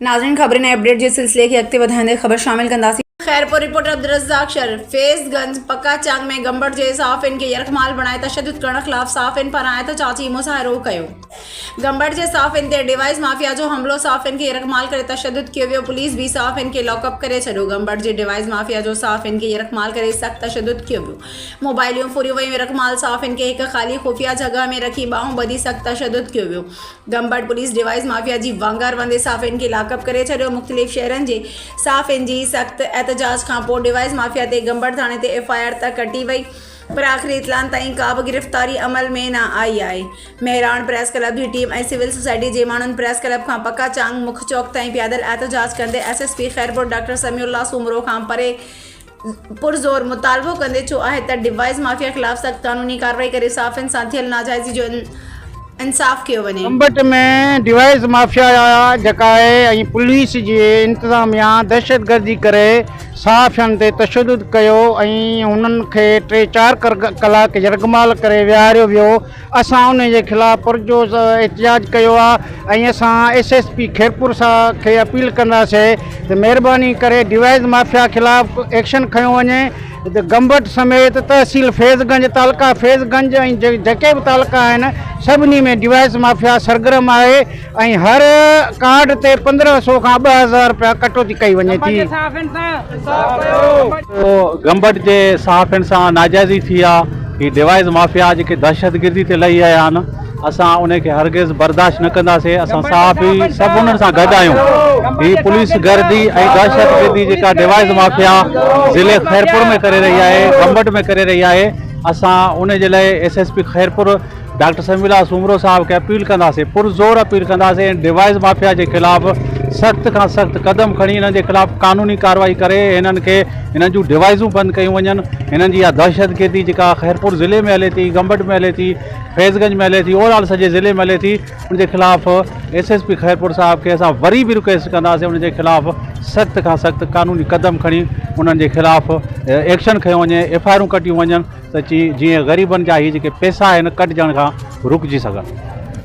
नाज़रीन खबर ने अपडेट जे सिलसिले की अॻिते वधाईंदे ख़बर शामिल कंदासीं। खैरपुर रिपोर्टर अब्दुर्रज़ाक शरीफ फैज़गंज पक्का चांग में गंबड़ जे साफ़िन के यरखमाल बणाए तशद्दुद करण ख़िलाफ़ साफ़िन पारां एहतजाजी मुज़ाहिरो कयो। गंबड़ जे साफ़िन ते डिवाइस माफिया जो हमलो साफ़िन के यरखमाल करे तशद्दुद कयो वियो। पुलिस भी साफ़िन के लॉकअप करे छॾियो। गंबड़ जे डिवाइस माफिया जो साफ़िन के यरखमाल करे सख़्त तशद्दुद कयो वियो। मोबाइलियूं फुरियूं वयूं। यरखमाल साफ़िन के हिक ख़ाली खुफ़िया जगह में रखी ॿाहूं ॿधी सख़्त तशद्दुद कयो वियो। गंबड़ पुलिस डिवाइस माफिया जी वांगार वंदे साफ़िन के लॉकअप करे छॾियो। मुख़्तलिफ़ शहरनि जे साफ़िन जी सख़्त एहतजाज खां पोइ डिवाइस माफिया ते गंबड़ थाणे ते FIR त कटी वई, पर आख़िरी इतलान ताईं का बि गिरफ़्तारी अमल में न आई आहे। मेहरान प्रेस क्लब जी टीम ऐं सिविल सोसाइटी जे माण्हुनि प्रेस क्लब खां पक्का चांग मुख्य चौक ताईं पैदल एहतजाज कंदे SSP खैरपुर डॉक्टर समीउल्लाह सूमरो खां परे पुरज़ोर मुतालबो कंदे चयो आहे त डिवाइस माफिया ख़िलाफ़ सख़्त कानूनी कार्रवाई करे साफ़िन सां थियल नाजाइज़ी जो इंसाफ़ कयो वञे। गंबट में डिवाइस माफिया जेका आहे पुलिस जे इंतज़ामिया दहशतगर्दी करे साफ़ियनि ते तशद्दुद कयो ऐं हुननि खे 3-4 कलाक यरगमाल करे विहारियो वियो। असां उन जे ख़िलाफ़ पुरजोर एहतजाज कयो आहे ऐं असां SSP खैरपुर सां खे अपील कंदासीं त महिरबानी करे डिवाइस माफिया ख़िलाफ़ एक्शन खयो वञे। गंबट समेत तहसील फैज़गंज तालुका फैज़गंज ऐं जेके बि तालुका आहिनि सभिनी में डिवाइस माफिया सरगर्म आहे ऐं हर कार्ड ते 1500 खां 2000 रुपया कटौती कई वञे थी। गंबट जे साफ़िन सां नाजाइज़ी थी आहे। ही डिवाइस माफिया जेके दहशतगर्दी ते लही आया आहिनि, असां उनखे हरगिज़ बर्दाश्त न कंदासीं। असां साफ़ ई सभु उन्हनि सां गॾु आहियूं। ही पुलिस गर्दी ऐं दहशतगर्दी जेका डिवाइस माफिया ज़िले खैरपुर में करे रही आहे, गंबट में करे रही आहे, असां उन जे लाइ SSP खैरपुर डॉक्टर समीउल्लाह सूमरो साहब खे अपील कंदासीं, पुरज़ोर अपील कंदासीं। डिवाइस माफिया जे ख़िलाफ़ सख़्त खां सख़्त कदम खणी हिननि जे ख़िलाफ़ कानूनी कार्रवाई करे हिननि खे हिननि जूं डिवाइसूं बंदि कयूं वञनि। हिननि जी इहा दहशतगर्दी जेका खैरपुर ज़िले में हले थी, गंबट में हले थी, फैज़गंज में हले थी, ओवरऑल सॼे ज़िले में हले थी, उनजे ख़िलाफ़ SSP खैरपुर साहब खे असां वरी बि रिक्वेस्ट कंदासीं उन जे ख़िलाफ़ सख़्त खां सख़्त कानूनी कदम खणी उन्हनि जे ख़िलाफ़ एक्शन खयो वञे, FIR कटियूं वञनि त जीअं ग़रीबनि जा ही जेके पैसा आहिनि कटिजण खां रुकिजी सघनि।